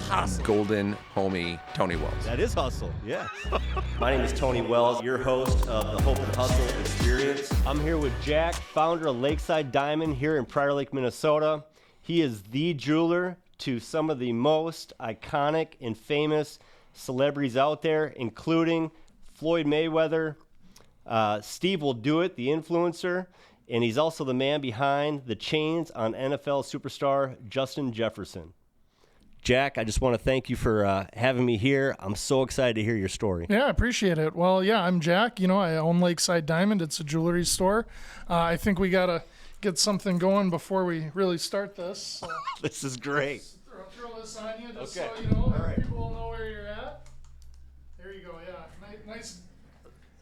golden homie, Tony Wells. That is hustle, yeah. My name is Tony Wells, your host of the Hope and Hustle Experience. I'm here with Jack, founder of Lakeside Diamond here in Prior Lake, Minnesota. He is the jeweler to some of the most iconic and famous celebrities out there, including Floyd Mayweather, Stevewilldoit, the influencer, and he's also the man behind the chains on NFL superstar Justin Jefferson. Jack, I just want to thank you for having me here. I'm so excited to hear your story. Yeah, I appreciate it. Well, yeah, I'm Jack. I own Lakeside Diamond. It's a jewelry store. I think we got to get something going before we really start this. So This is great. throw this on you just Okay. so you know, All right. people will know where you're at. There you go, yeah.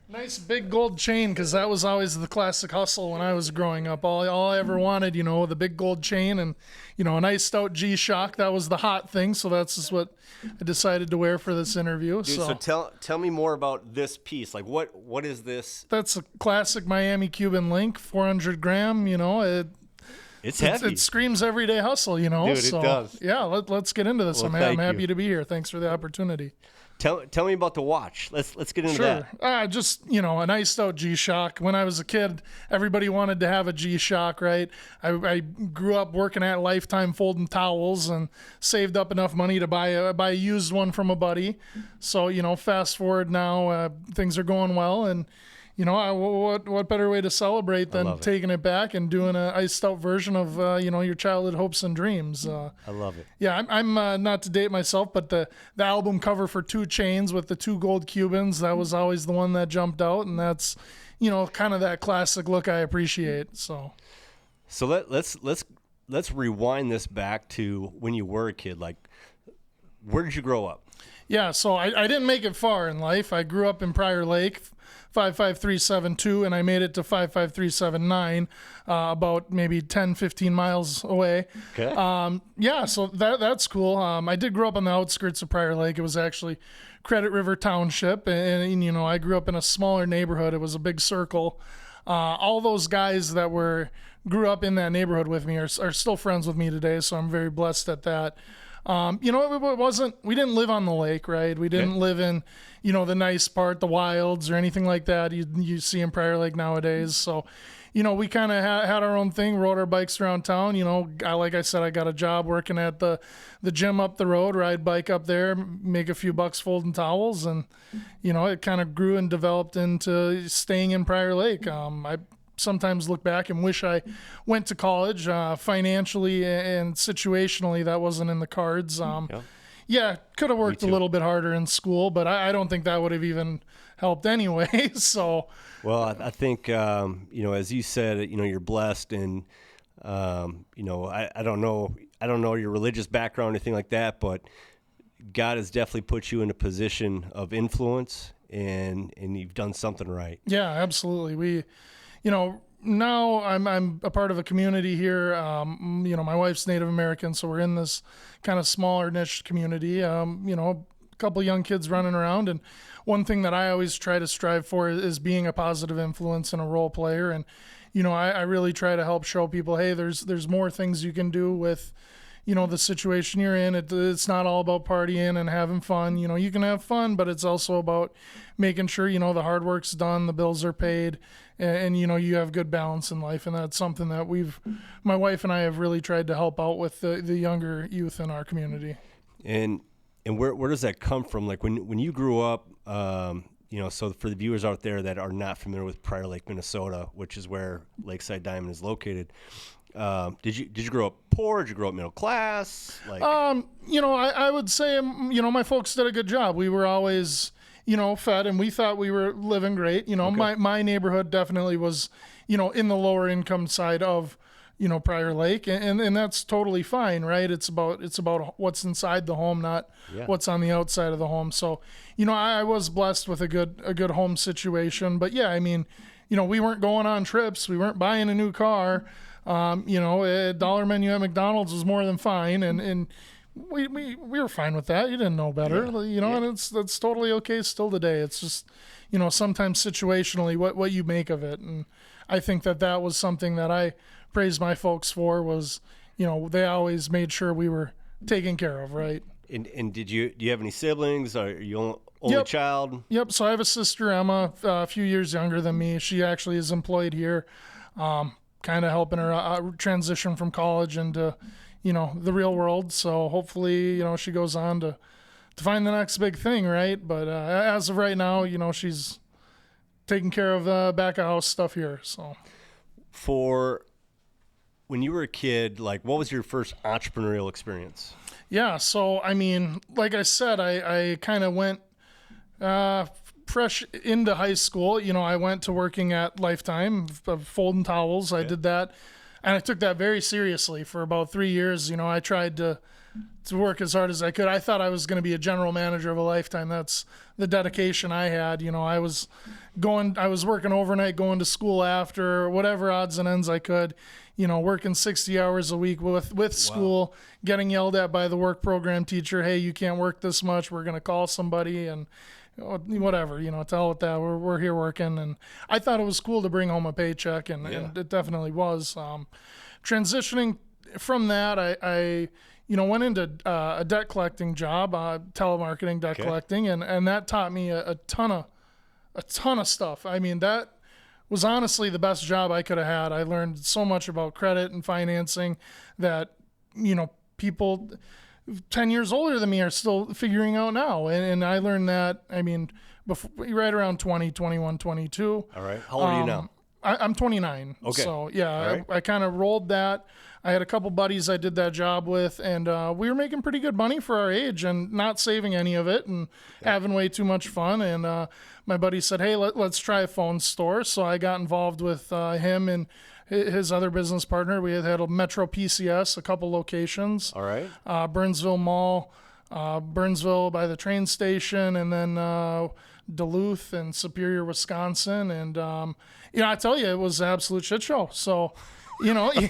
Nice big gold chain, because that was always the classic hustle when I was growing up. All I ever wanted, the big gold chain and, a nice stout G-Shock. That was the hot thing, so that's just what I decided to wear for this interview. Dude, so tell me more about this piece. Like, what is this? That's a classic Miami Cuban link, 400 gram, It's heavy. It screams everyday hustle, Dude, it does. Yeah, let's get into this. Well, I'm happy you. to be here. Thanks for the opportunity. Tell me about the watch. Let's get into that. Just, a nice stout G-Shock. When I was a kid, everybody wanted to have a G-Shock, right? I grew up working at Lifetime folding towels and saved up enough money to buy a used one from a buddy. So, fast forward now, things are going well, and what better way to celebrate than taking it back and doing a iced out version of your childhood hopes and dreams. I love it. Yeah, I'm not to date myself, but the album cover for 2 Chainz with the 2 gold Cubans, that was always the one that jumped out, and that's kind of that classic look I appreciate. So let's rewind this back to when you were a kid. Like, where did you grow up? Yeah, so I didn't make it far in life. I grew up in Prior Lake, 55372, and I made it to 55379, about maybe 10, 15 miles away. Okay. Yeah, so that's cool. I did grow up on the outskirts of Prior Lake. It was actually Credit River Township, and I grew up in a smaller neighborhood. It was a big circle. All those guys that grew up in that neighborhood with me are still friends with me today, so I'm very blessed at that. We didn't live on the lake, right? We didn't live in, the nice part, the wilds or anything like that you see in Prior Lake nowadays. So, we kind of had our own thing, rode our bikes around town. Like I said, I got a job working at the gym up the road, ride bike up there, make a few bucks folding towels. And, it kind of grew and developed into staying in Prior Lake. I sometimes look back and wish I went to college. Financially and situationally, that wasn't in the cards. Yeah, could have worked a little bit harder in school, but I don't think that would have even helped anyway. So, well, I think as you said, you're blessed, and I don't know your religious background or anything like that, but God has definitely put you in a position of influence, and you've done something right. Yeah, absolutely. Now I'm a part of a community here. My wife's Native American, so we're in this kind of smaller niche community. A couple young kids running around, and one thing that I always try to strive for is being a positive influence and a role player. And I really try to help show people, hey, there's more things you can do with the situation you're in. It's not all about partying and having fun. You can have fun, but it's also about making sure, the hard work's done, the bills are paid, and you have good balance in life. And that's something that my wife and I have really tried to help out with the younger youth in our community. And where does that come from? Like when you grew up, so for the viewers out there that are not familiar with Prior Lake, Minnesota, which is where Lakeside Diamond is located, did you grow up poor? Did you grow up middle class? I would say, my folks did a good job. We were always, fed, and we thought we were living great. Okay. My neighborhood definitely was, in the lower income side of, Prior Lake, and that's totally fine, right? It's about what's inside the home, not what's on the outside of the home. So, I was blessed with a good home situation, but yeah, we weren't going on trips. We weren't buying a new car. A dollar menu at McDonald's was more than fine, and we were fine with that. You didn't know better, and that's totally okay still today. It's just, sometimes situationally what you make of it. And I think that was something that I praised my folks for was, they always made sure we were taken care of, right? And do you have any siblings? Are you only child? Yep. So I have a sister, Emma, a few years younger than me. She actually is employed here, kind of helping her transition from college into, the real world. So hopefully, she goes on to find the next big thing, right? But as of right now, she's taking care of the back of house stuff here. So for when you were a kid, like what was your first entrepreneurial experience? Yeah, so I mean, like I said, I kind of went fresh into high school. I went to working at Lifetime, folding towels. I did that, and I took that very seriously for about 3 years. I tried to work as hard as I could. I thought I was going to be a general manager of a Lifetime. That's the dedication I had. I was working overnight, going to school after, whatever odds and ends I could, working 60 hours a week with school, getting yelled at by the work program teacher. Hey, you can't work this much. We're going to call somebody, and whatever, to hell with that. We're here working. And I thought it was cool to bring home a paycheck, and it definitely was. Transitioning from that, I went into a debt collecting job, telemarketing debt collecting, and that taught me a ton of stuff. I mean, that was honestly the best job I could have had. I learned so much about credit and financing that, people 10 years older than me are still figuring out now. And I learned that, right around 20, 21, 22. All right. How old are you now? I'm 29. Okay. So, yeah, right. I kind of rolled that. I had a couple buddies I did that job with, and we were making pretty good money for our age and not saving any of it and having way too much fun. And my buddy said, hey, let's try a phone store. So I got involved with him and his other business partner. We had a Metro PCS, a couple locations. All right. Burnsville Mall, Burnsville by the train station, and then Duluth and Superior, Wisconsin. And, I tell you, it was an absolute shit show. So, you live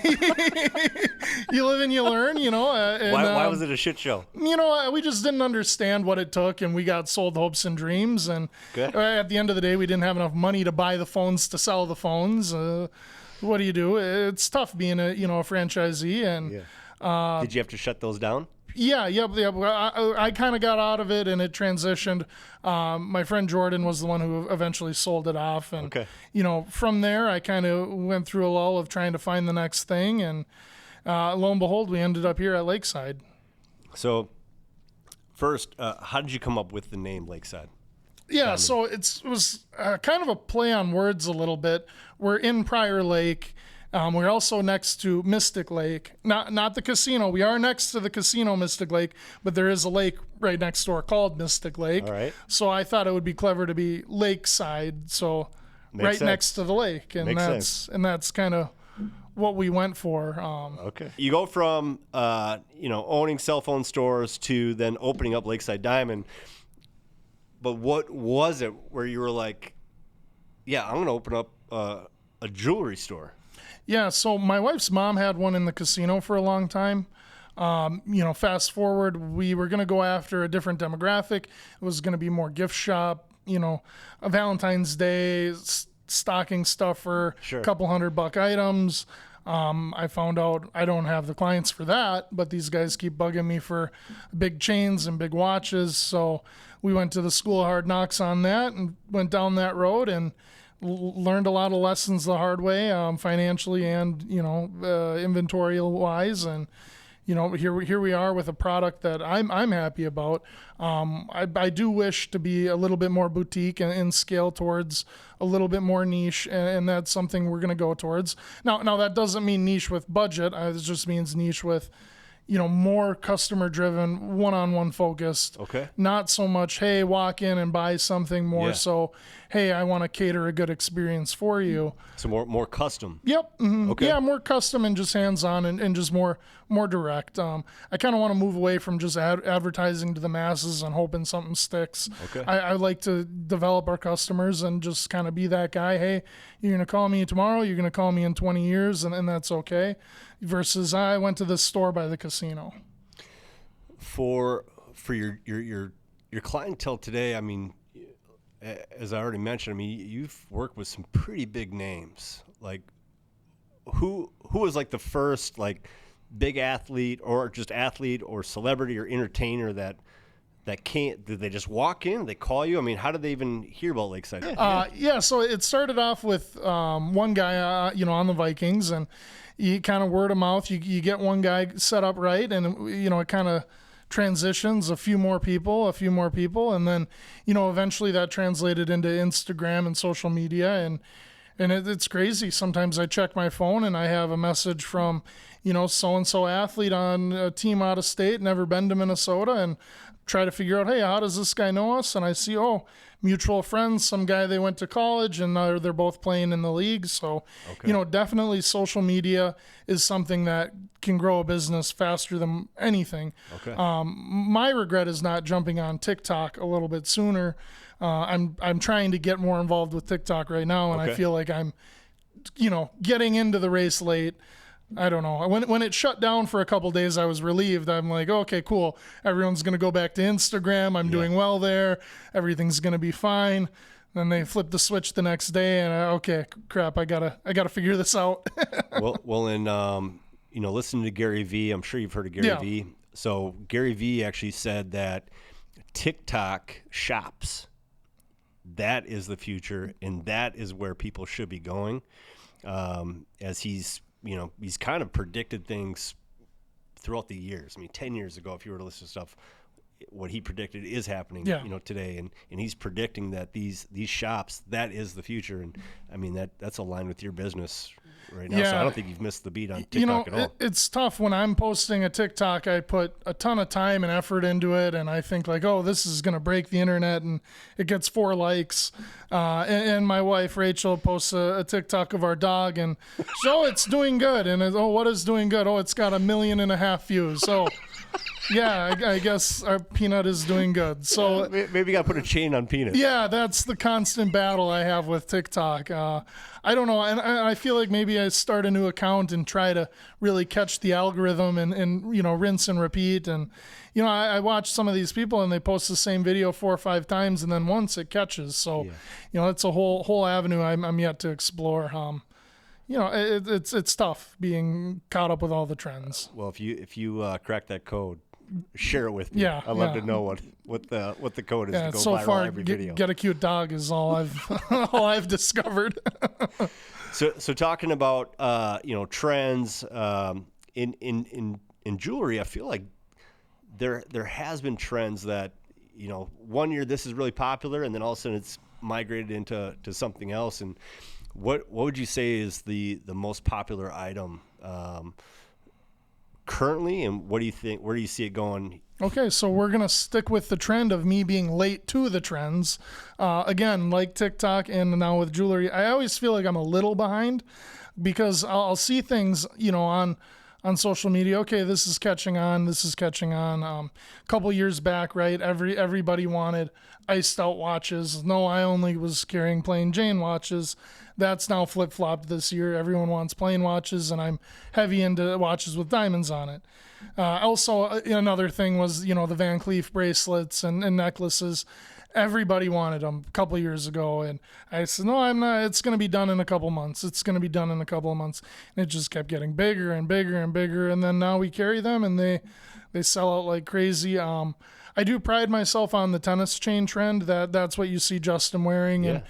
and you learn, and, Why was it a shit show? We just didn't understand what it took, and we got sold hopes and dreams. And at the end of the day, we didn't have enough money to buy the phones to sell the phones. What do you do? It's tough being a franchisee. And did you have to shut those down? Yeah. I kind of got out of it, and it transitioned. My friend Jordan was the one who eventually sold it off, and from there, I kind of went through a lull of trying to find the next thing, and lo and behold, we ended up here at Lakeside. So, first, how did you come up with the name Lakeside? Yeah, Diamond? so it was kind of a play on words a little bit. We're in Prior Lake. We're also next to Mystic Lake, not the casino. We are next to the casino, Mystic Lake, but there is a lake right next door called Mystic Lake. All right. So I thought it would be clever to be Lakeside, so Makes sense. Next to the lake, and Makes that's kind of what we went for. Okay. You go from owning cell phone stores to then opening up Lakeside Diamond. But what was it where you were like, yeah, I'm going to open up a jewelry store? Yeah, so my wife's mom had one in the casino for a long time. Fast forward, we were going to go after a different demographic. It was going to be more gift shop, a Valentine's Day, stocking stuffer, Sure. couple $100 items. I found out I don't have the clients for that, but these guys keep bugging me for big chains and big watches. So we went to the School of Hard Knocks on that and went down that road and learned a lot of lessons the hard way, financially and, inventory wise. And, here we are with a product that I'm happy about. I do wish to be a little bit more boutique and scale towards a little bit more niche, and that's something we're going to go towards. Now that doesn't mean niche with budget. It just means niche with, more customer driven, one-on-one focused. Okay. Not so much, hey, walk in and buy something, more Yeah. so, hey, I want to cater a good experience for you. So more custom. Yep. Mm-hmm. Okay. Yeah, more custom and just hands-on and just more direct. I kind of want to move away from just advertising to the masses and hoping something sticks. Okay. I like to develop our customers and just kind of be that guy. Hey, you're going to call me tomorrow. You're going to call me in 20 years, and that's okay. Versus I went to this store by the casino. For your clientele today, as I already mentioned, you've worked with some pretty big names. Like, who was like the first, like, big athlete or just athlete or celebrity or entertainer that can't, did they just walk in? They call you? I mean, how did they even hear about Lakeside? So it started off with one guy, on the Vikings, and you kind of word of mouth. You get one guy set up right, and it kind of transitions a few more people, and then eventually that translated into Instagram and social media, and it's crazy. Sometimes I check my phone and I have a message from so-and-so athlete on a team out of state, never been to Minnesota, and try to figure out, hey, how does this guy know us? And I see, mutual friends, some guy they went to college, and now they're both playing in the league. So, definitely social media is something that can grow a business faster than anything. Okay. My regret is not jumping on TikTok a little bit sooner. I'm trying to get more involved with TikTok right now, and I feel like I'm, getting into the race late. I don't know. When it shut down for a couple days, I was relieved. I'm like, okay, cool. Everyone's going to go back to Instagram. I'm doing well there. Everything's going to be fine. Then they flip the switch the next day, and okay, crap, I gotta figure this out. and listening to Gary Vee, I'm sure you've heard of Gary Vee. So Gary Vee actually said that TikTok shops, that is the future, and that is where people should be going. As he's kind of predicted things throughout the years. I mean, 10 years ago, if you were to listen to stuff, what he predicted is happening, today. And he's predicting that these shops, that is the future. And I mean, that's aligned with your business right now. So I don't think you've missed the beat on TikTok at all. It's tough. When I'm posting a TikTok, I put a ton of time and effort into it. And I think like, this is going to break the internet, and it gets 4 likes. And my wife, Rachel, posts a TikTok of our dog, and it's doing good. And what is doing good? It's got 1.5 million views. So yeah, I guess our Peanut is doing good. So maybe you got to put a chain on Peanut. Yeah, that's the constant battle I have with TikTok. I don't know, and I feel like maybe I start a new account and try to really catch the algorithm and rinse and repeat. And I watch some of these people and they post the same video 4 or 5 times, and then once it catches. So it's a whole avenue I'm yet to explore. It's tough being caught up with all the trends. Well, if you crack that code, share it with me. Yeah, I'd love to know what the code is to go so viral far, every video. Get a cute dog is all I've discovered. So talking about trends in jewelry, I feel like there has been trends that one year this is really popular, and then all of a sudden it's migrated into something else. And what would you say is the most popular item currently, and what do you think? Where do you see it going? Okay, so we're going to stick with the trend of me being late to the trends. Again, like TikTok and now with jewelry, I always feel like I'm a little behind because I'll see things, on social media. Okay, this is catching on. A couple years back, right, everybody wanted iced out watches. No, I only was carrying plain Jane watches. That's now flip-flopped this year. Everyone wants plain watches, and I'm heavy into watches with diamonds on it. Also, another thing was, the Van Cleef bracelets and necklaces. Everybody wanted them a couple years ago, and I said, no, I'm not. It's going to be done in a couple months. And it just kept getting bigger and bigger and bigger, and then now we carry them, and they sell out like crazy. I do pride myself on the tennis chain trend. That's what you see Justin wearing, and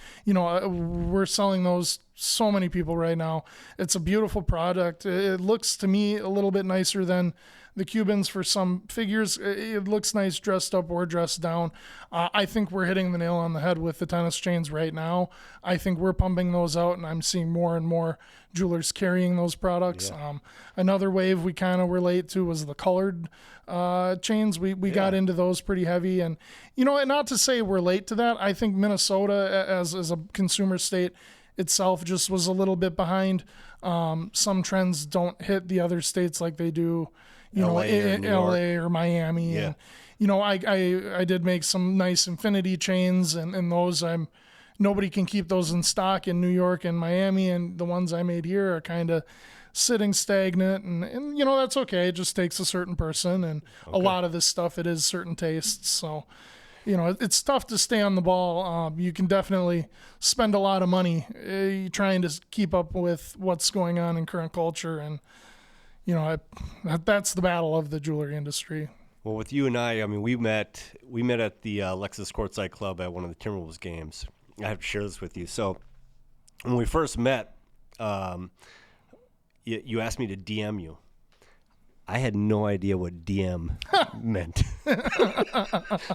we're selling those. So many people right now. It's a beautiful product. It looks to me a little bit nicer than the Cubans for some figures. It looks nice dressed up or dressed down. I think we're hitting the nail on the head with the tennis chains right now. I think we're pumping those out, and I'm seeing more and more jewelers carrying those products. Yeah. Another wave we kind of relate to was the colored chains. We got into those pretty heavy, and not to say we're late to that. I think Minnesota as a consumer state itself just was a little bit behind. Some trends don't hit the other states like they do, LA or Miami. Yeah. And, I did make some nice infinity chains, and those nobody can keep those in stock in New York and Miami, and the ones I made here are kind of sitting stagnant, and that's okay. It just takes a certain person, and a lot of this stuff, it is certain tastes. So it's tough to stay on the ball. You can definitely spend a lot of money trying to keep up with what's going on in current culture. And, that's the battle of the jewelry industry. Well, with you and I mean, we met at the Lexus Courtside Club at one of the Timberwolves games. I have to share this with you. So when we first met, you asked me to DM you. I had no idea what DM meant.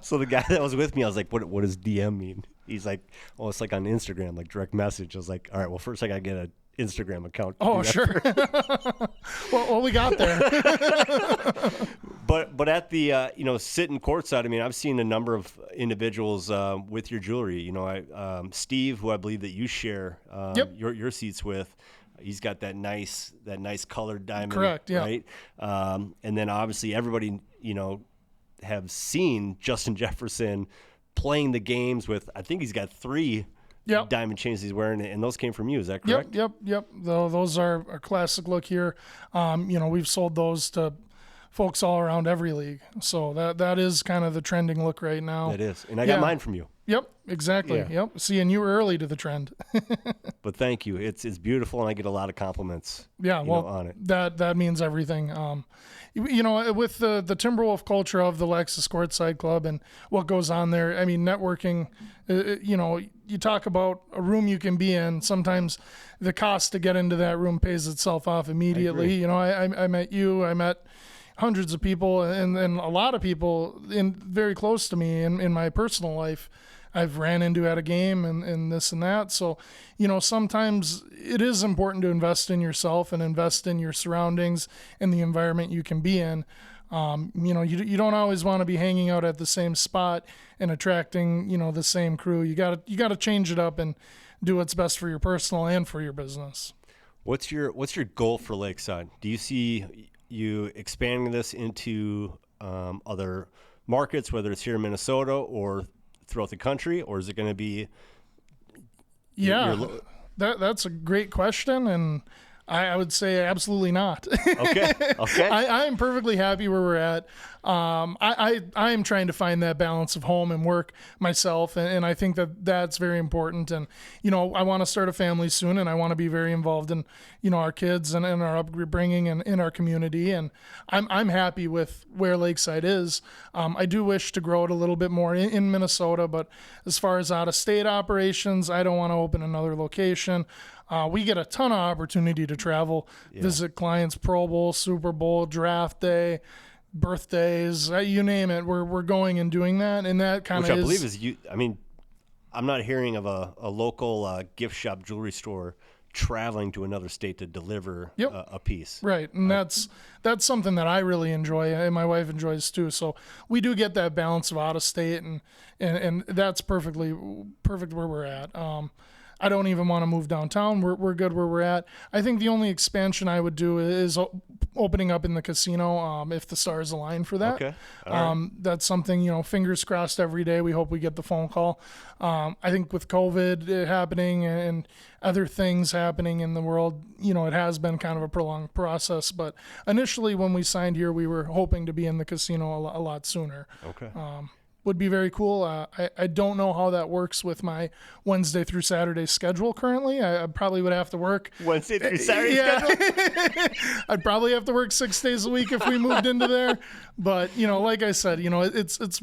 So the guy that was with me, I was like, what does DM mean? He's like, oh, it's like on Instagram, like direct message. I was like, all right, well, first I got to get an Instagram account. Oh, sure. well, we got there. But at the, sitting courtside, I mean, I've seen a number of individuals with your jewelry. Steve, who I believe that you share your seats with, he's got that nice colored diamond. Correct, yeah. Right? And then obviously everybody, have seen Justin Jefferson playing the games with, I think he's got 3 diamond chains he's wearing, and those came from you. Is that correct? Yep. Those are a classic look here. We've sold those to folks all around every league. So that is kind of the trending look right now. It is. And I got mine from you. Yep, exactly. Yeah. Yep. See, and you were early to the trend. But thank you. It's beautiful, and I get a lot of compliments. Yeah, on it. That means everything. With the Timberwolf culture of the Lexus Courtside Club and what goes on there, I mean, networking, you talk about a room you can be in. Sometimes the cost to get into that room pays itself off immediately. I met you. I met hundreds of people and a lot of people very close to me in my personal life I've ran into at a game and this and that. So, sometimes it is important to invest in yourself and invest in your surroundings and the environment you can be in. You don't always want to be hanging out at the same spot and attracting, the same crew. You got to change it up and do what's best for your personal and for your business. What's your goal for Lakeside? Do you see you expanding this into other markets, whether it's here in Minnesota or throughout the country, or is it going to be? That's a great question, and I would say absolutely not. Okay. I am perfectly happy where we're at. I am trying to find that balance of home and work myself, and I think that's very important. And I want to start a family soon, and I want to be very involved in our kids and our upbringing and in our community. And I'm happy with where Lakeside is. I do wish to grow it a little bit more in Minnesota, but as far as out of state operations, I don't want to open another location. We get a ton of opportunity to travel, visit clients, Pro Bowl, Super Bowl, draft day, birthdays, you name it. We're going and doing that, and that kind of which I believe is you. I mean, I'm not hearing of a local gift shop jewelry store traveling to another state to deliver a piece. Right, and that's something that I really enjoy, and my wife enjoys too. So we do get that balance of out of state, and that's perfect where we're at. I don't even want to move downtown. We're good where we're at. I think the only expansion I would do is opening up in the casino if the stars align for that. Okay. All right. That's something, fingers crossed every day. We hope we get the phone call. I think with COVID happening and other things happening in the world, it has been kind of a prolonged process. But initially when we signed here, we were hoping to be in the casino a lot sooner. Okay. Would be very cool. I don't know how that works with my Wednesday through Saturday schedule currently. I probably would have to work Wednesday through Saturday schedule? I'd probably have to work 6 days a week if we moved into there. But, like I said, it's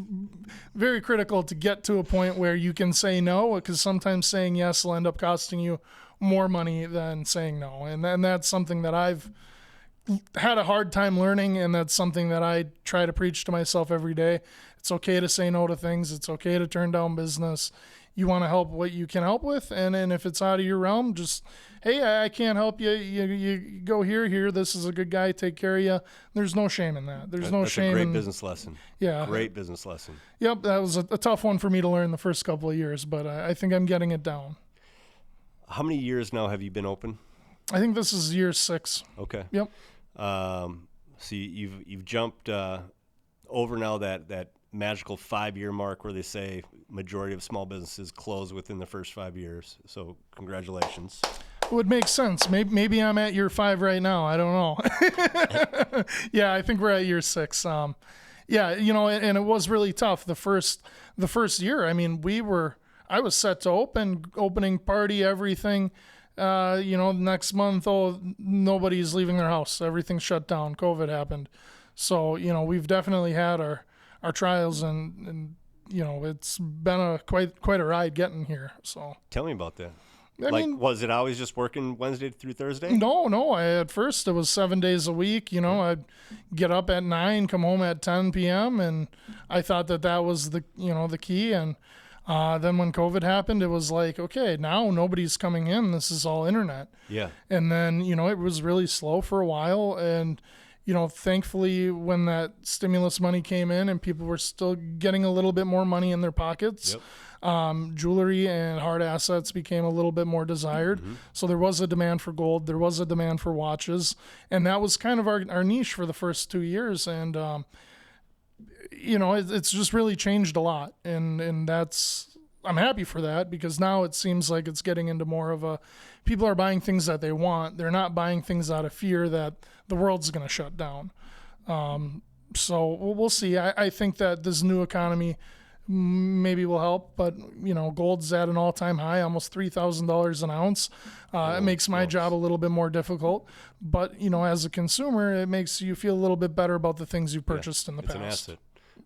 very critical to get to a point where you can say no, because sometimes saying yes will end up costing you more money than saying no. And that's something that I've had a hard time learning, and that's something that I try to preach to myself every day. It's okay to say no to things. It's okay to turn down business. You want to help what you can help with, and if it's out of your realm, just, hey, I can't help you. You go here. This is a good guy. Take care of you. There's no shame in that. That's shame. That's a great business lesson. Yeah. Great business lesson. Yep, that was a tough one for me to learn the first couple of years, but I think I'm getting it down. How many years now have you been open? I think this is year 6. Okay. Yep. So you've jumped over now that magical 5-year mark where they say majority of small businesses close within the first 5 years. So congratulations. It would make sense. Maybe I'm at year 5 right now. I don't know. Yeah, I think we're at year 6. And it was really tough the first year. I mean, I was set to opening party, everything. next month, nobody's leaving their house. Everything's shut down. COVID happened. So, we've definitely had our trials and it's been quite a ride getting here. So tell me about that. I mean, was it always just working Wednesday through Thursday? No. At first it was 7 days a week. I'd get up at 9, come home at 10 p.m. and I thought that was the key. And then when COVID happened, it was like, okay, now nobody's coming in. This is all internet. Yeah. And then, it was really slow for a while. And, thankfully when that stimulus money came in and people were still getting a little bit more money in their pockets, jewelry and hard assets became a little bit more desired. Mm-hmm. So there was a demand for gold. There was a demand for watches. And that was kind of our niche for the first 2 years. And, it's just really changed a lot. And I'm happy for that because now it seems like it's getting into more of people are buying things that they want. They're not buying things out of fear that the world's going to shut down. So we'll see. I think that this new economy maybe will help, but gold's at an all-time high, almost $3,000 an ounce. It makes my job a little bit more difficult, but as a consumer, it makes you feel a little bit better about the things you purchased in the past. It's an asset.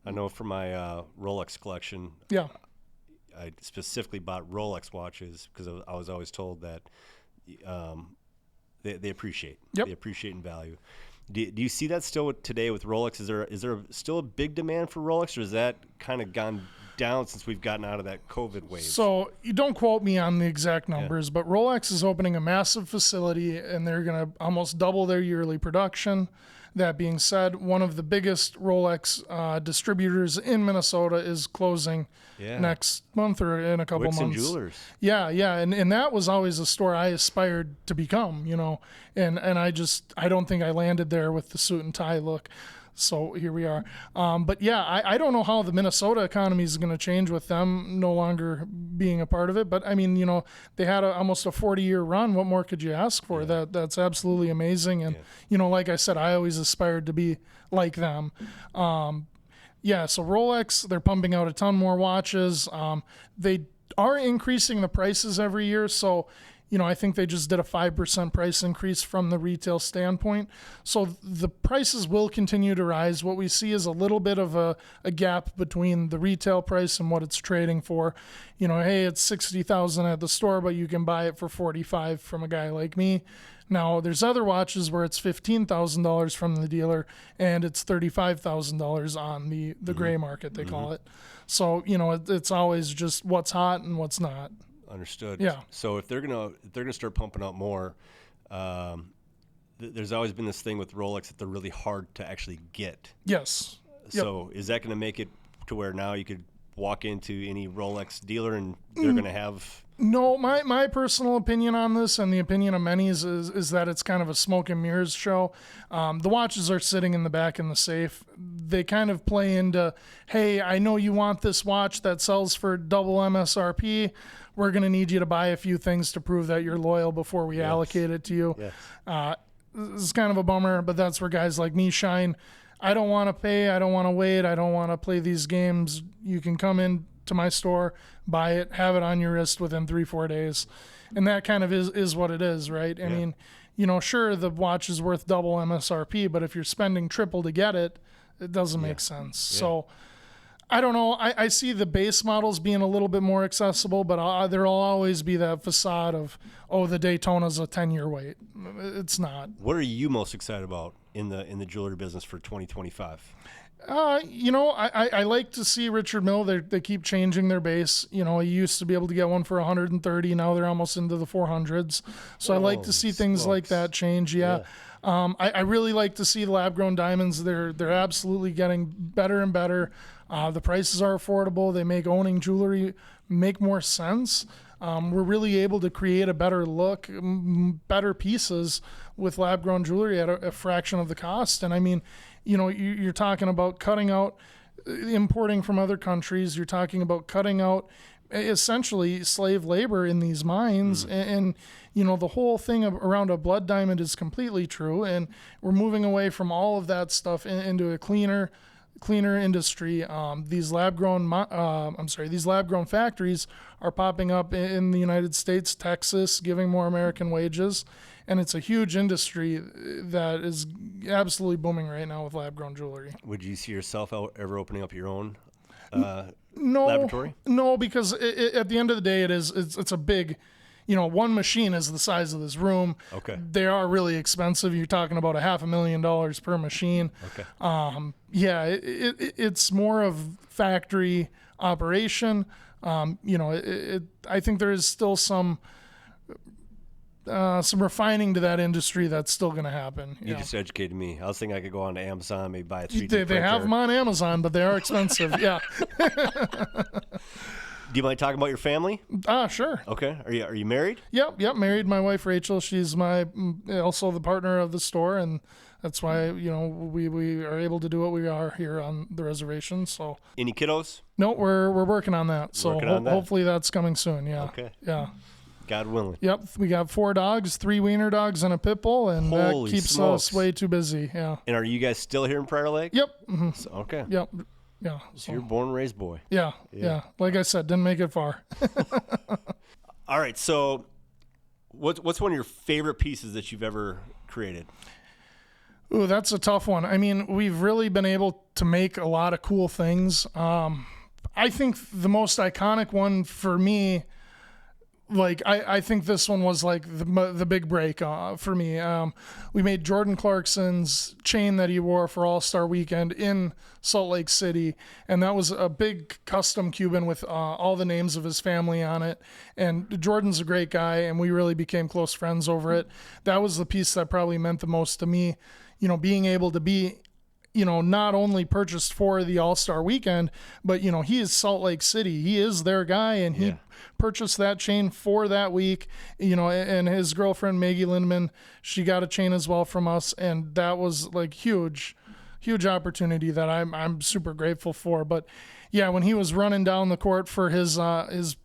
I know for my Rolex collection, I specifically bought Rolex watches because I was always told that they appreciate. Yep. They appreciate in value. Do you see that still today with Rolex? Is there still a big demand for Rolex, or has that kind of gone down since we've gotten out of that COVID wave? So you don't quote me on the exact numbers, but Rolex is opening a massive facility, and they're going to almost double their yearly production. That being said, one of the biggest Rolex distributors in Minnesota is closing next month or in a couple Wicks months. And Jewelers. Yeah. And that was always a store I aspired to become, and I don't think I landed there with the suit and tie look. So here we are. But I don't know how the Minnesota economy is going to change with them no longer being a part of it. But I mean, they had almost a 40-year run. What more could you ask for? Yeah. That's absolutely amazing. And, like I said, I always aspired to be like them. So Rolex, they're pumping out a ton more watches. They are increasing the prices every year. So, I think they just did a 5% price increase from the retail standpoint. So the prices will continue to rise. What we see is a little bit of a gap between the retail price and what it's trading for. Hey, it's $60,000 at the store, but you can buy it for $45,000 from a guy like me. Now, there's other watches where it's $15,000 from the dealer and it's $35,000 on the gray market, they call it. So, it's always just what's hot and what's not. Understood. Yeah. So if they're gonna start pumping out more, there's always been this thing with Rolex that they're really hard to actually get. Yes. So is that gonna make it to where now you could walk into any Rolex dealer and they're gonna have? No, my personal opinion on this and the opinion of many is that it's kind of a smoke and mirrors show. The watches are sitting in the back in the safe. They kind of play into, hey, I know you want this watch that sells for double MSRP. We're going to need you to buy a few things to prove that you're loyal before we allocate it to you. Yes. This is kind of a bummer, but that's where guys like me shine. I don't want to pay. I don't want to wait. I don't want to play these games. You can come in to my store, buy it, have it on your wrist within 3-4 days. And that kind of is what it is, right? I mean, sure, the watch is worth double MSRP, but if you're spending triple to get it, it doesn't make sense. Yeah. So I don't know. I see the base models being a little bit more accessible, but there'll always be that facade of, the Daytona's a 10-year wait. It's not. What are you most excited about in the jewelry business for 2025? I like to see Richard Mille. They keep changing their base. You used to be able to get one for 130. Now they're almost into the 400s. So I like to see things like that change. Yeah. I really like to see the lab-grown diamonds. They're absolutely getting better and better. The prices are affordable. They make owning jewelry make more sense. We're really able to create a better look, better pieces with lab-grown jewelry at a fraction of the cost. And I mean, you're talking about cutting out importing from other countries. You're talking about cutting out essentially slave labor in these mines. And the whole thing around a blood diamond is completely true. And we're moving away from all of that stuff into a cleaner, cleaner industry. These lab grown factories are popping up in the United States, Texas, giving more American wages, and it's a huge industry that is absolutely booming right now with lab grown jewelry. Would you see yourself ever opening up your own No, laboratory? No, because at the end of the day, it's a big, one machine is the size of this room. Okay. They are really expensive. You're talking about $500,000 per machine. Okay. It's more of factory operation. I think there is still some refining to that industry that's still going to happen. You just educated me. I was thinking I could go on to Amazon, maybe buy a 3D They printer. have them on Amazon, but they are expensive. Yeah. Do you mind talking about your family? Sure. Okay. Are you married? Yep. Married. My wife Rachel. She's also the partner of the store, and that's why we are able to do what we are here on the reservation. So. Any kiddos? No, we're working on that. So hopefully that's coming soon. Yeah. Okay. Yeah. God willing. Yep. We got 4 dogs, 3 wiener dogs, and a pit bull, and Holy that keeps smokes. us way too busy. Yeah. And are you guys still here in Prior Lake? Yep. Mm-hmm. So, okay. Yep. Yeah. So you're a born and raised boy. Yeah. Like I said, didn't make it far. All right. So what's one of your favorite pieces that you've ever created? Ooh, that's a tough one. I mean, we've really been able to make a lot of cool things. I think the most iconic one for me, I think this one was like the big break for me. We made Jordan Clarkson's chain that he wore for All-Star Weekend in Salt Lake City, and that was a big custom Cuban with all the names of his family on it. And Jordan's a great guy, and we really became close friends over it. That was the piece that probably meant the most to me, being able to be not only purchased for the All-Star Weekend, but, he is Salt Lake City. He is their guy, and he purchased that chain for that week, and his girlfriend, Maggie Lindman, she got a chain as well from us, and that was huge opportunity that I'm super grateful for. But yeah, when he was running down the court for his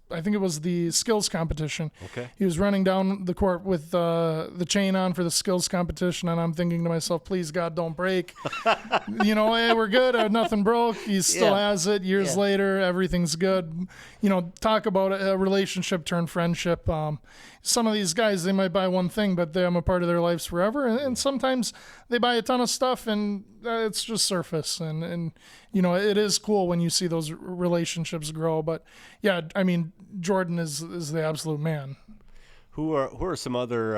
I think it was the skills competition. Okay. He was running down the court with the chain on for the skills competition, and I'm thinking to myself, please God, don't break. Hey, we're good. Nothing broke. He still has it. Years later, everything's good. Talk about a relationship turned friendship. Some of these guys, they might buy one thing, but I'm a part of their lives forever. And sometimes they buy a ton of stuff, and it's just surface. And it is cool when you see those relationships grow. But yeah, I mean, Jordan is the absolute man. Who are some other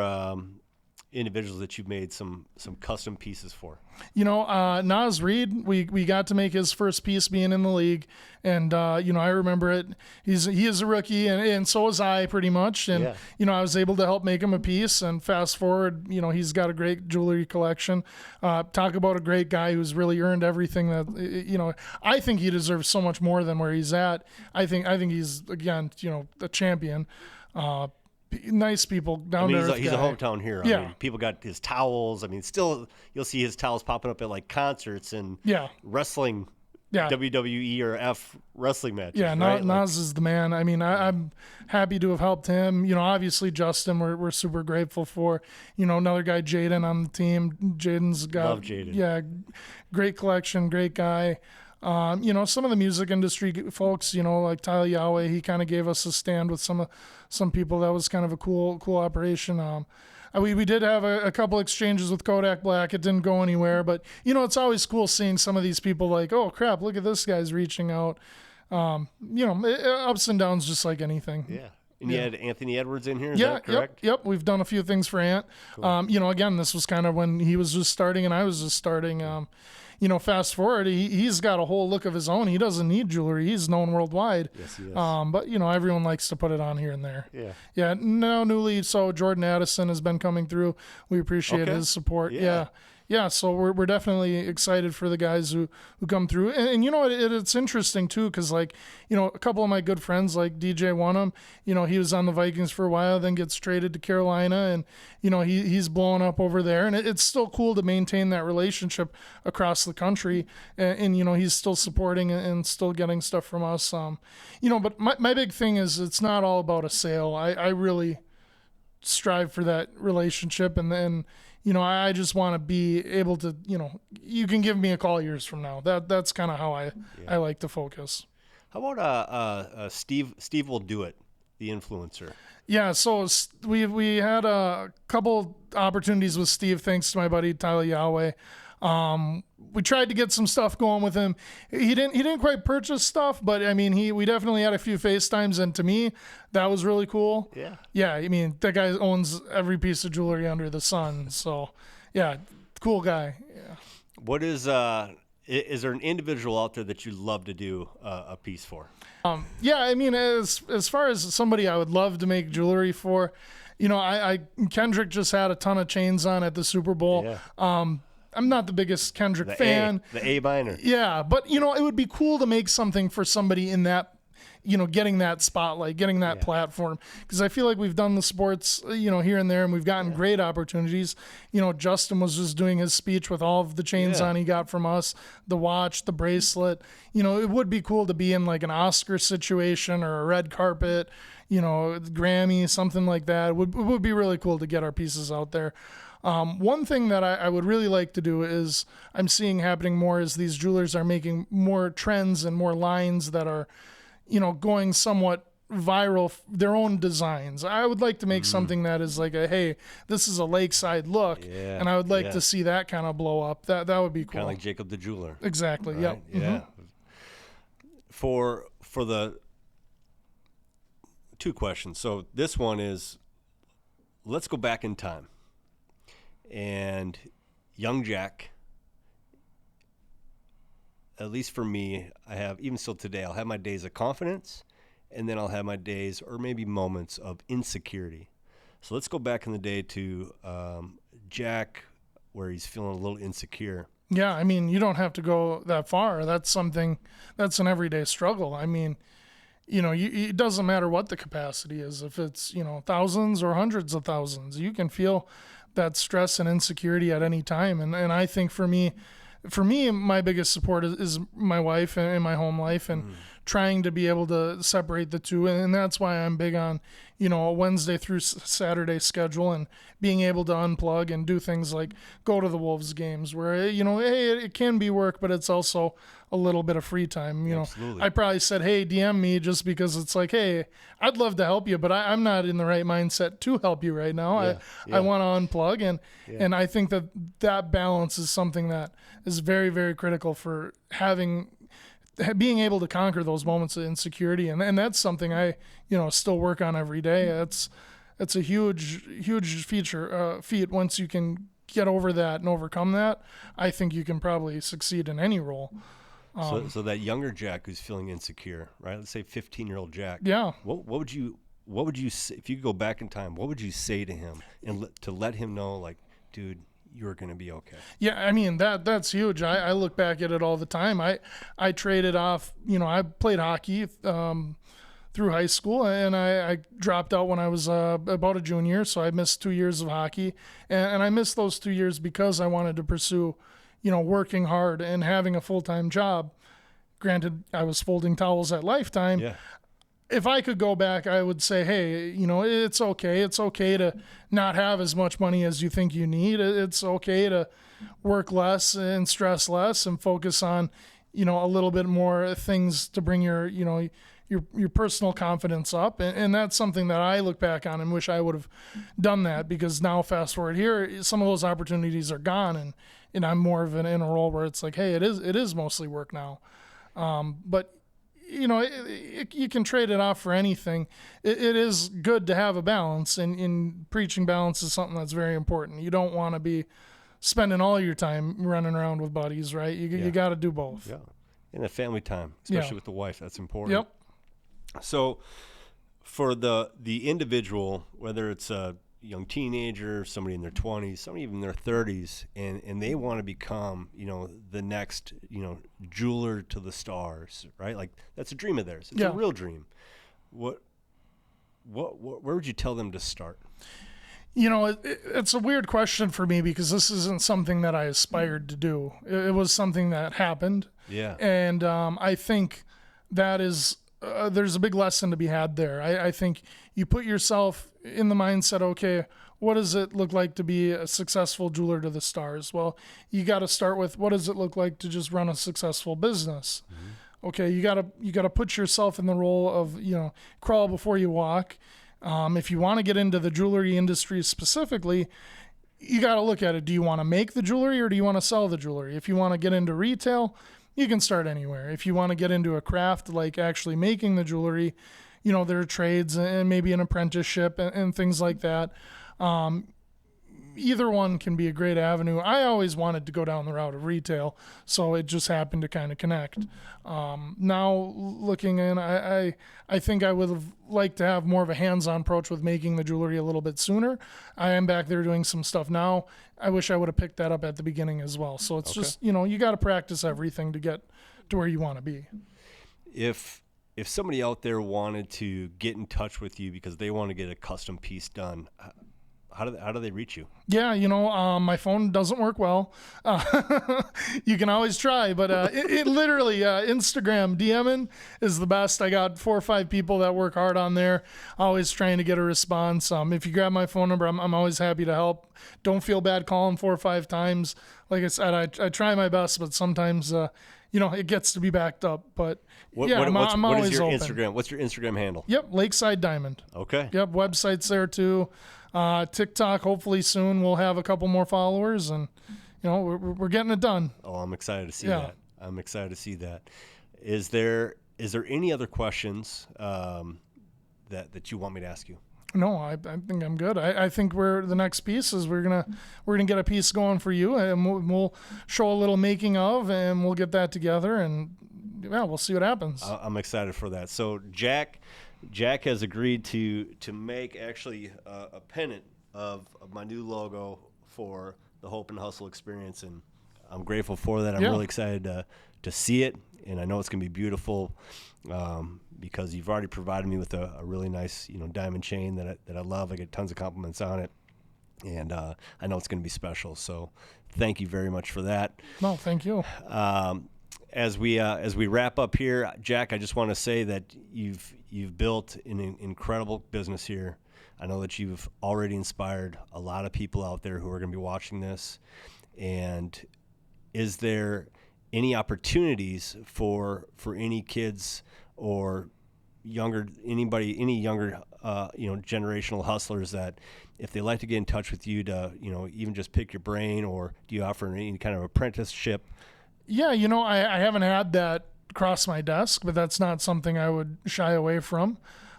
individuals that you've made some custom pieces for? Nas Reed, we got to make his first piece being in the league, and I remember it. He is a rookie, and so is I pretty much, and I was able to help make him a piece. And fast forward, he's got a great jewelry collection. Talk about a great guy who's really earned everything that I think he deserves so much more than where he's at. I think he's, again, a champion. Nice people down there. He's a hometown hero. Yeah. I mean, people got his towels. I mean, still you'll see his towels popping up at concerts and wrestling, WWE or F wrestling matches. Yeah, right? Nas is the man. I mean, I'm happy to have helped him. Obviously Justin, we're super grateful for. Another guy, Jaden, on the team. Jaden's got Love Jaden. Yeah, great collection, great guy. Some of the music industry folks, like Tyler Yahweh, he kind of gave us a stand with some people. That was kind of a cool operation. We did have a couple exchanges with Kodak Black. It didn't go anywhere, but it's always cool seeing some of these people oh crap, look at this guy's reaching out. Ups and downs, just like anything. Yeah. And you had Anthony Edwards in here, is that correct? Yep. We've done a few things for Ant. Cool. Again, this was kind of when he was just starting and I was just starting. Fast forward, he's got a whole look of his own. He doesn't need jewelry. He's known worldwide. Yes, he is. But, everyone likes to put it on here and there. Yeah. Yeah, now newly, so Jordan Addison has been coming through. We appreciate his support. Yeah, so we're definitely excited for the guys who come through. And it's interesting, too, because, a couple of my good friends, like DJ Wanham, he was on the Vikings for a while, then gets traded to Carolina, and, he's blowing up over there. And it's still cool to maintain that relationship across the country. And he's still supporting and still getting stuff from us. But my big thing is it's not all about a sale. I really strive for that relationship, and then I just want to be able to, you can give me a call years from now. That's kind of how I like to focus. How about Stevewilldoit, the influencer? Yeah, so we had a couple opportunities with Steve, thanks to my buddy Tyler Yahweh. We tried to get some stuff going with him. He didn't quite purchase stuff, but I mean, we definitely had a few FaceTimes, and to me, that was really cool. Yeah. Yeah, I mean, that guy owns every piece of jewelry under the sun. So, yeah, cool guy. Yeah. What is there an individual out there that you'd love to do a piece for? Yeah, I mean, as far as somebody I would love to make jewelry for, Kendrick just had a ton of chains on at the Super Bowl. Yeah. I'm not the biggest Kendrick fan. The A minor. Yeah, but it would be cool to make something for somebody in that, getting that spotlight, getting that platform. Because I feel like we've done the sports, here and there, and we've gotten great opportunities. Justin was just doing his speech with all of the chains on he got from us, the watch, the bracelet. It would be cool to be in like an Oscar situation or a red carpet, Grammy, something like that. It would be really cool to get our pieces out there. One thing that I would really like to do is I'm seeing happening more is these jewelers are making more trends and more lines that are, going somewhat viral, their own designs. I would like to make something that is like hey, this is a Lakeside look, and I would like to see that kind of blow up. That would be cool. Kind of like Jacob the Jeweler. Exactly. Right? Yep. Yeah. Mm-hmm. For the two questions. So this one is, let's go back in time. And young Jack, at least for me, I have, even still today, I'll have my days of confidence, and then I'll have my days or maybe moments of insecurity. So let's go back in the day to Jack, where he's feeling a little insecure. Yeah, I mean, you don't have to go that far. That's an everyday struggle. I mean, it doesn't matter what the capacity is. If it's, thousands or hundreds of thousands, you can feel that stress and insecurity at any time. And I think for me, my biggest support is my wife and my home life, and trying to be able to separate the two. And that's why I'm big on, a Wednesday through Saturday schedule, and being able to unplug and do things like go to the Wolves games where, hey, it can be work, but it's also a little bit of free time. Absolutely. I probably said, hey, DM me, just because it's like, hey, I'd love to help you, but I'm not in the right mindset to help you right now. I want to unplug. And I think that balance is something that is very, very critical for being able to conquer those moments of insecurity. And that's something I, still work on every day. It's a huge feat. Once you can get over that and overcome that, I think you can probably succeed in any role. So that younger Jack who's feeling insecure, right? Let's say 15-year-old Jack. Yeah. What would you say, if you could go back in time, what would you say to him and to let him know, like, dude, you're going to be okay? Yeah, I mean, that's huge. I look back at it all the time. I traded off, I played hockey through high school, and I dropped out when I was about a junior, so I missed 2 years of hockey. And I missed those 2 years because I wanted to pursue, working hard and having a full-time job. Granted, I was folding towels at Lifetime. Yeah. If I could go back, I would say, hey, it's okay. It's okay to not have as much money as you think you need. It's okay to work less and stress less and focus on, a little bit more things to bring your personal confidence up. And that's something that I look back on and wish I would have done that, because now fast forward here, some of those opportunities are gone, and I'm more of in a role where it's like, hey, it is mostly work now. But you can trade it off for anything. It is good to have a balance, and in preaching balance is something that's very important. You don't want to be spending all your time running around with buddies, right? You got to do both. Yeah. And the family time, especially with the wife, that's important. Yep. So for the individual, whether it's a young teenager, somebody in their 20s, somebody even in their 30s, and they want to become, the next, jeweler to the stars, right? Like, that's a dream of theirs. It's a real dream. Where would you tell them to start? It's a weird question for me, because this isn't something that I aspired to do. It was something that happened. Yeah. And I think that is, there's a big lesson to be had there. I think you put yourself in the mindset, okay, what does it look like to be a successful jeweler to the stars? Well, you got to start with, what does it look like to just run a successful business? Okay, you got to put yourself in the role of, crawl before you walk. If you want to get into the jewelry industry specifically, you got to look at it. Do you want to make the jewelry or do you want to sell the jewelry? If you want to get into retail, you can start anywhere. If you want to get into a craft like actually making the jewelry, there are trades and maybe an apprenticeship and things like that. Either one can be a great avenue. I always wanted to go down the route of retail, so it just happened to kind of connect. Now looking in, I think I would have liked to have more of a hands-on approach with making the jewelry a little bit sooner. I am back there doing some stuff now. I wish I would have picked that up at the beginning as well. So it's just, you got to practice everything to get to where you want to be. If somebody out there wanted to get in touch with you because they want to get a custom piece done, how do they reach you? Yeah, my phone doesn't work well. You can always try, but it literally, Instagram DMing is the best. I got 4 or 5 people that work hard on there, always trying to get a response. If you grab my phone number, I'm always happy to help. Don't feel bad calling 4 or 5 times. Like I said, I try my best, but sometimes, it gets to be backed up. But I'm what always is your open. Instagram? What's your Instagram handle? Yep, Lakeside Diamond. Okay. Yep, website's there too. TikTok, hopefully soon we'll have a couple more followers, and we're getting it done. Oh, I'm excited to see that. I'm excited to see that. Is there any other questions that you want me to ask you? No, I think I'm good. I think the next piece is we're gonna get a piece going for you, and we'll show a little making of, and we'll get that together, and we'll see what happens. I'm excited for that. So Jack has agreed to make actually a pennant of my new logo for the Hope and Hustle experience, and I'm grateful for that. I'm really excited to see it, and I know it's going to be beautiful because you've already provided me with a really nice diamond chain that I love. I get tons of compliments on it, and I know it's going to be special. So thank you very much for that. No, thank you. As we wrap up here, Jack, I just want to say that you've built an incredible business here. I know that you've already inspired a lot of people out there who are going to be watching this. And is there any opportunities for any kids or any younger generational hustlers that if they like to get in touch with you to even just pick your brain, or do you offer any kind of apprenticeship? Yeah, I haven't had that cross my desk, but that's not something I would shy away from.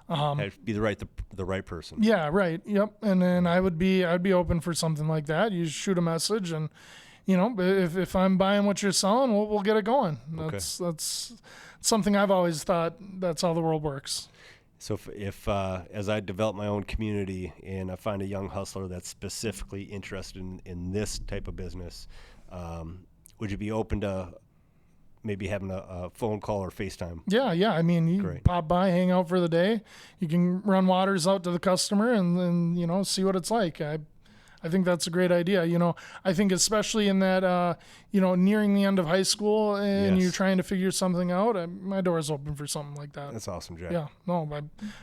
Be the right person. Yeah, right. Yep. And then I'd be open for something like that. You shoot a message, and if I'm buying what you're selling, we'll get it going. That's something I've always thought. That's how the world works. So if as I develop my own community and I find a young hustler that's specifically interested in this type of business, would you be open to maybe having a phone call or FaceTime? Yeah. I mean, you pop by, hang out for the day. You can run waters out to the customer and see what it's like. I think that's a great idea. I think especially in that, nearing the end of high school and you're trying to figure something out, my door is open for something like that. That's awesome, Jack. Yeah, no,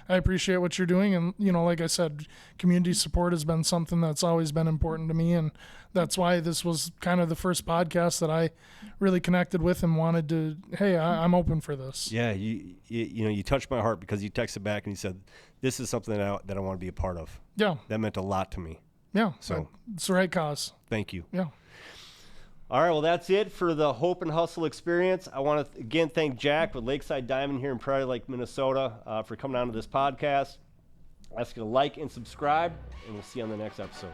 I appreciate what you're doing. And, like I said, community support has been something that's always been important to me. And that's why this was kind of the first podcast that I really connected with and wanted to, hey, I'm open for this. Yeah, you touched my heart because you texted back and you said, this is something that I want to be a part of. Yeah. That meant a lot to me. Yeah, so it's the right cause. Thank you. Yeah. All right, well, that's it for the Hope and Hustle experience. I want to, again, thank Jack with Lakeside Diamond here in Prairie Lake, Minnesota, for coming on to this podcast. Ask you to like and subscribe, and we'll see you on the next episode.